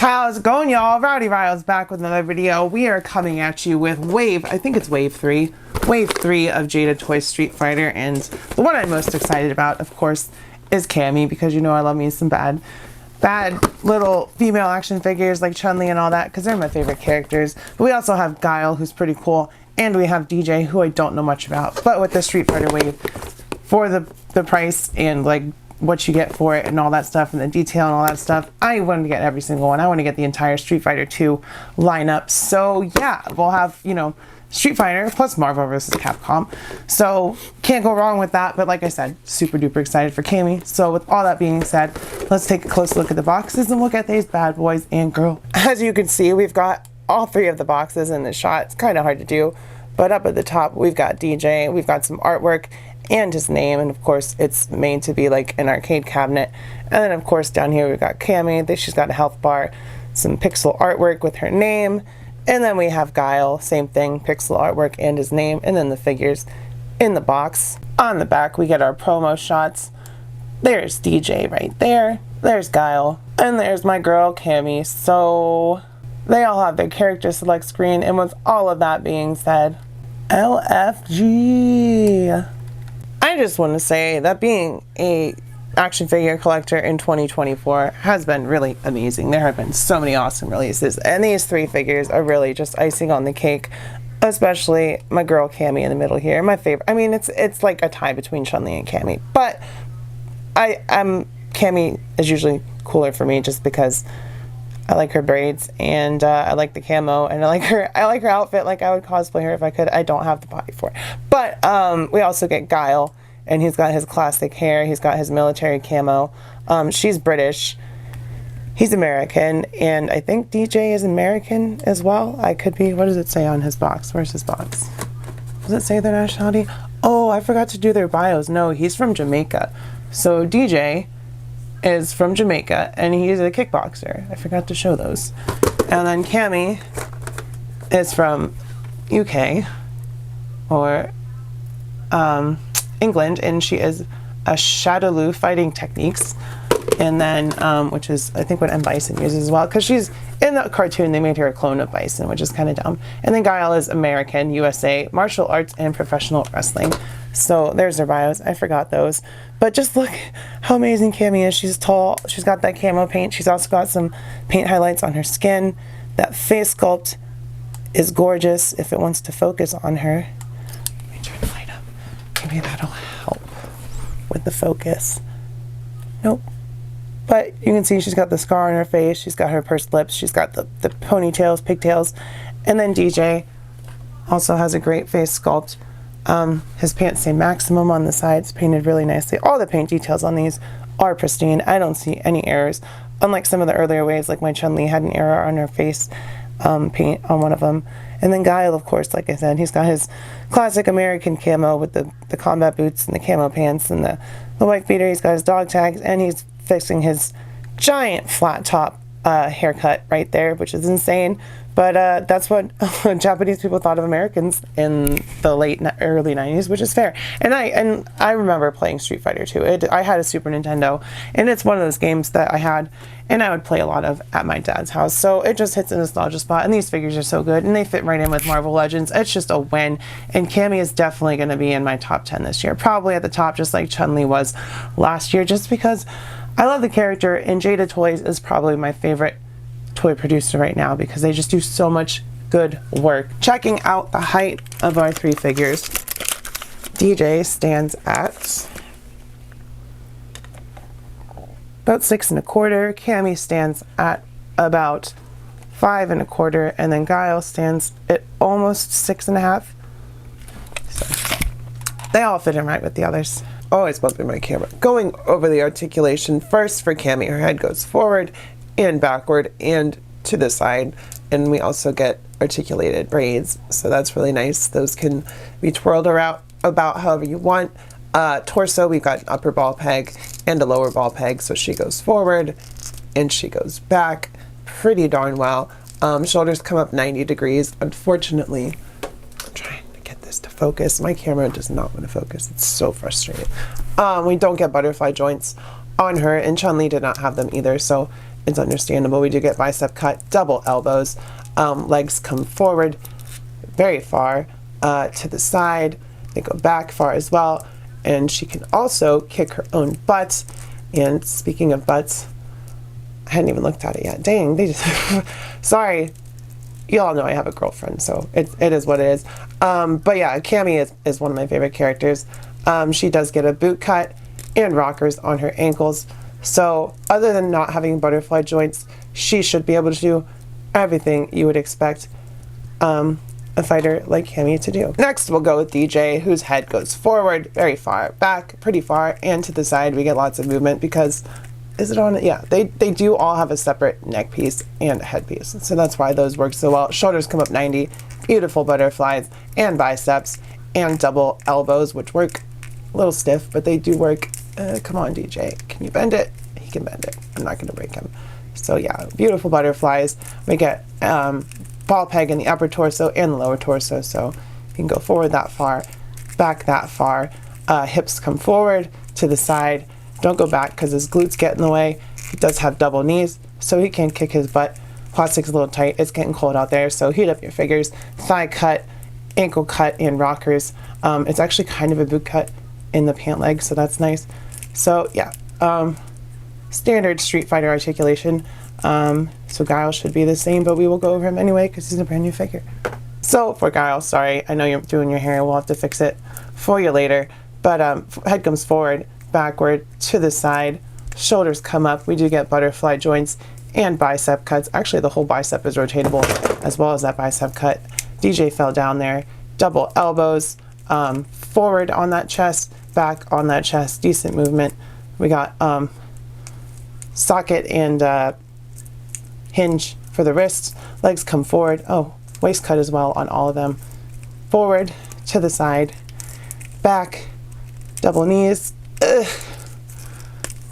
How's it going, y'all? Rowdy Riles back with another video. We are coming at you with I think it's wave 3 of Jada Toys Street Fighter, and the one I'm most excited about, of course, is Cammy, because you know I love me some bad little female action figures like Chun-Li and all that, because they're my favorite characters. But we also have Guile, who's pretty cool, and we have DJ, who I don't know much about, but with the Street Fighter wave, for the price and like what you get for it and all that stuff and the detail and all that stuff, I wanted to get every single one. I want to get the entire Street Fighter 2 lineup. So yeah, we'll have, you know, Street Fighter plus Marvel vs. Capcom. So can't go wrong with that. But like I said, super duper excited for Cammy. So with all that being said, let's take a close look at the boxes and look at these bad boys and girl. As you can see, we've got all 3 of the boxes in the shot. It's kind of hard to do, but up at the top, we've got DJ, we've got some artwork and his name, and of course it's made to be like an arcade cabinet. And then of course down here we've got Cammy. She's got a health bar, some pixel artwork with her name, and then we have Guile, same thing, pixel artwork and his name, and then the figures in the box. On the back we get our promo shots. There's DJ right there, there's Guile, and there's my girl Cammy. So they all have their character select screen, and with all of that being said, LFG. I just want to say that being a action figure collector in 2024 has been really amazing. There have been so many awesome releases, and these 3 figures are really just icing on the cake, especially my girl Cammy in the middle here. My favorite. I mean, it's like a tie between Chun-Li and Cammy, but Cammy is usually cooler for me just because I like her braids, and I like the camo, and I like her outfit. Like, I would cosplay her if I could. I don't have the body for it. But we also get Guile, and he's got his classic hair. He's got his military camo. She's British. He's American, and I think DJ is American as well. I could be. What does it say on his box? Where's his box? Does it say their nationality? Oh, I forgot to do their bios. No, he's from Jamaica. So DJ is from Jamaica, and he's a kickboxer. I forgot to show those. And then Cammy is from UK or England, and she is a Shadowloo fighting techniques, and then which is I think what M. Bison uses as well, because she's in the cartoon they made her a clone of Bison, which is kind of dumb. And then Guile is American, USA, martial arts and professional wrestling. So there's their bios. I forgot those. But just look how amazing Cammy is. She's tall. She's got that camo paint. She's also got some paint highlights on her skin. That face sculpt is gorgeous if it wants to focus on her. Let me turn the light up. Maybe that'll help with the focus. Nope. But you can see she's got the scar on her face. She's got her pursed lips. She's got the ponytails, pigtails. And then DJ also has a great face sculpt. His pants say Maximum on the sides, painted really nicely. All the paint details on these are pristine. I don't see any errors, unlike some of the earlier waves, like my Chun-Li had an error on her face paint on one of them. And then Guile, of course, like I said, he's got his classic American camo with the combat boots and the camo pants and the white beater. He's got his dog tags, and he's fixing his giant flat top haircut right there, which is insane. But that's what Japanese people thought of Americans in the early 90s, which is fair. And I remember playing Street Fighter 2. I had a Super Nintendo, and it's one of those games that I had, and I would play a lot of at my dad's house. So it just hits a nostalgia spot, and these figures are so good, and they fit right in with Marvel Legends. It's just a win, and Cammy is definitely going to be in my top 10 this year. Probably at the top, just like Chun-Li was last year, just because I love the character, and Jada Toys is probably my favorite toy producer right now, because they just do so much good work. Checking out the height of our 3 figures, DJ stands at about 6 1/4, Cammy stands at about 5 1/4, and then Guile stands at almost 6 1/2. So they all fit in right with the others. Always bumping my camera. Going over the articulation first for Cammy, her head goes forward and backward and to the side, and we also get articulated braids, so that's really nice. Those can be twirled around about however you want. Torso, we've got an upper ball peg and a lower ball peg, so she goes forward and she goes back pretty darn well. Shoulders come up 90 degrees. Unfortunately, I'm trying to get this to focus. My camera does not want to focus. It's so frustrating. We don't get butterfly joints on her, and Chun-Li did not have them either, so it's understandable. We do get bicep cut, double elbows, legs come forward very far, to the side, they go back far as well, and she can also kick her own butt. And speaking of butts, I hadn't even looked at it yet. Dang, they just sorry. You all know I have a girlfriend, so it is what it is. But yeah, Cammy is one of my favorite characters. She does get a boot cut and rockers on her ankles. So other than not having butterfly joints, she should be able to do everything you would expect a fighter like Cammy to do. Next, we'll go with DJ, whose head goes forward, very far back, pretty far, and to the side. We get lots of movement because, is it on it? Yeah, they do all have a separate neck piece and a head piece. So that's why those work so well. Shoulders come up 90, beautiful butterflies, and biceps, and double elbows, which work a little stiff, but they do work. Come on, DJ, can you bend it? He can bend it. I'm not gonna break him. So yeah, beautiful butterflies. We get ball peg in the upper torso and the lower torso, so you can go forward that far, back that far. Hips come forward, to the side. Don't go back because his glutes get in the way. He does have double knees, so he can kick his butt. Plastic's a little tight. It's getting cold out there, so heat up your figures. Thigh cut, ankle cut, and rockers. It's actually kind of a boot cut in the pant leg, so that's nice. So yeah, standard Street Fighter articulation. So Guile should be the same, but we will go over him anyway because he's a brand new figure. So for Guile, sorry, I know you're doing your hair. We'll have to fix it for you later. But head comes forward, backward, to the side. Shoulders come up. We do get butterfly joints and bicep cuts. Actually, the whole bicep is rotatable as well as that bicep cut. DJ fell down there. Double elbows, forward on that chest, back on that chest. Decent movement. We got socket and hinge for the wrists. Legs come forward. Oh, waist cut as well on all of them. Forward, to the side, back, double knees. Ugh.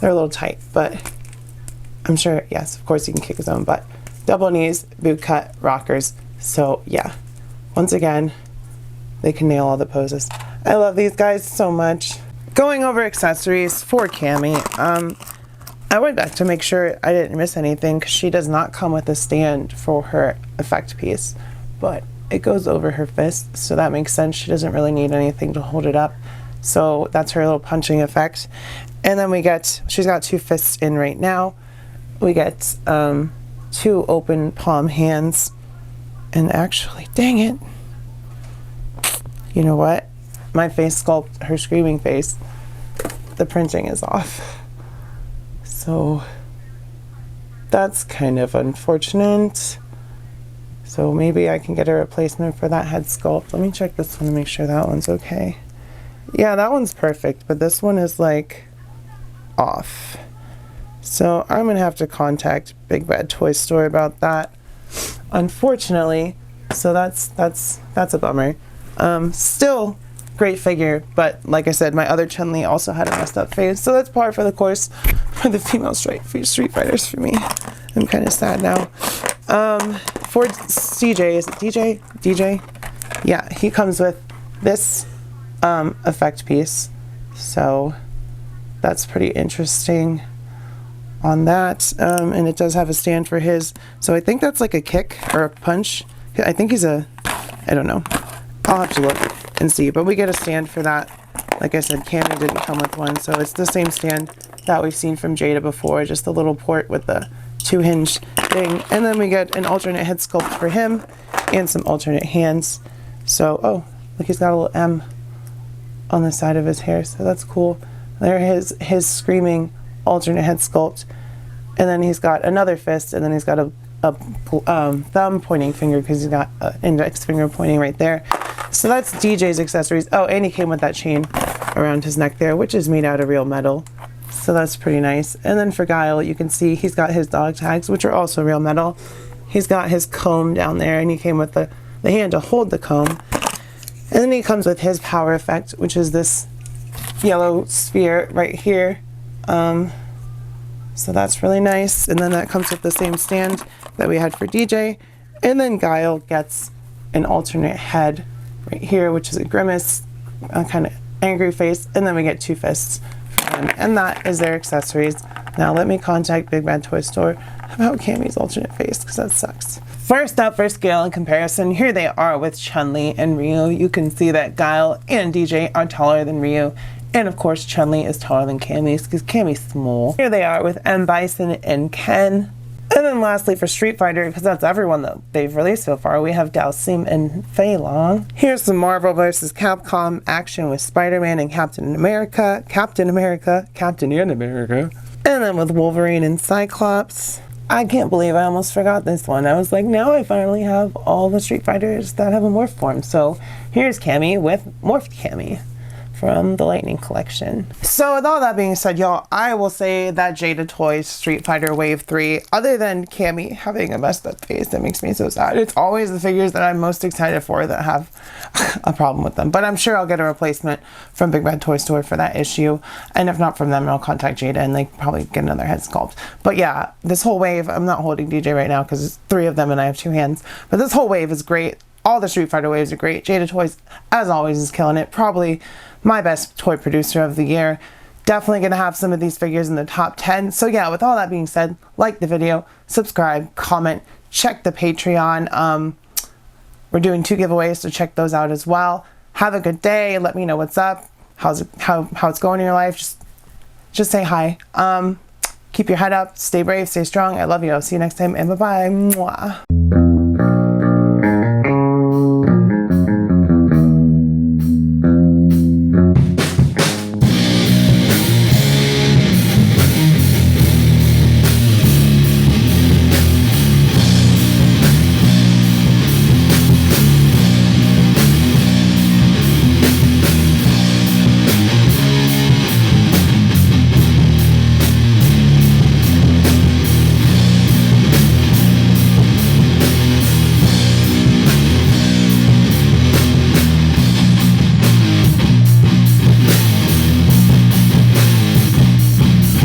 They're a little tight, but I'm sure, yes, of course he can kick his own butt. Double knees, boot cut, rockers. So yeah, once again, they can nail all the poses. I love these guys so much. Going over accessories for Cammy, I went back to make sure I didn't miss anything because she does not come with a stand for her effect piece, but it goes over her fist, so that makes sense. She doesn't really need anything to hold it up. So that's her little punching effect. And then we get, she's got 2 fists in right now. We get 2 open palm hands. And actually, dang it. You know what? My face sculpt, her screaming face, the printing is off. So that's kind of unfortunate. So maybe I can get a replacement for that head sculpt. Let me check this one to make sure that one's okay. Yeah, that one's perfect, but this one is like off. So I'm gonna have to contact Big Bad Toy Store about that, unfortunately. So that's a bummer. Still great figure, but like I said, my other Chun-Li also had a messed up face, so that's par for the course for the female Street Fighters for me. I'm kind of sad now. For CJ, is it DJ? DJ? Yeah, he comes with this effect piece, so that's pretty interesting on that. And it does have a stand for his, so I think that's like a kick or a punch. I think he's a, I don't know, I'll have to look and see, but we get a stand for that. Like I said, Cammy didn't come with one, so it's the same stand that we've seen from Jada before, just a little port with the 2 hinge thing. And then we get an alternate head sculpt for him and some alternate hands. So, oh, look, he's got a little M on the side of his hair, so that's cool. There his screaming alternate head sculpt. And then he's got another fist, and then he's got a thumb pointing finger because he's got an index finger pointing right there. So that's DJ's accessories. Oh, and he came with that chain around his neck there, which is made out of real metal. So that's pretty nice. And then for Guile, you can see he's got his dog tags, which are also real metal. He's got his comb down there, and he came with the hand to hold the comb. And then he comes with his power effect, which is this yellow sphere right here. So that's really nice. And then that comes with the same stand that we had for DJ. And then Guile gets an alternate head right here, which is a grimace, a kind of angry face. And then we get 2 fists for him. And that is their accessories. Now let me contact Big Bad Toy Store about Cammy's alternate face, because that sucks. First up for scale and comparison, here they are with Chun-Li and Ryu. You can see that Guile and DJ are taller than Ryu. And of course, Chun-Li is taller than Cammy because Cammy's small. Here they are with M. Bison and Ken. And then lastly for Street Fighter, because that's everyone that they've released so far, we have Dalsim and Fei Long. Here's some Marvel vs. Capcom action with Spider-Man and Captain America. And then with Wolverine and Cyclops. I can't believe I almost forgot this one. I was like, now I finally have all the Street Fighters that have a morph form. So here's Cammy with Morphed Cammy from the Lightning Collection. So with all that being said, y'all, I will say that Jada Toys Street Fighter Wave 3, other than Cammy having a messed up face that makes me so sad, it's always the figures that I'm most excited for that have a problem with them. But I'm sure I'll get a replacement from Big Bad Toy Store for that issue. And if not from them, I'll contact Jada and like probably get another head sculpt. But yeah, this whole wave, I'm not holding DJ right now because it's 3 of them and I have 2 hands. But this whole wave is great. All the Street Fighter waves are great. Jada Toys, as always, is killing it. Probably my best toy producer of the year. Definitely going to have some of these figures in the top 10. So yeah, with all that being said, like the video, subscribe, comment, check the Patreon. We're doing 2 giveaways, so check those out as well. Have a good day. Let me know what's up. How it's going in your life. Just say hi. Keep your head up. Stay brave. Stay strong. I love you. I'll see you next time. And bye-bye. Mwah.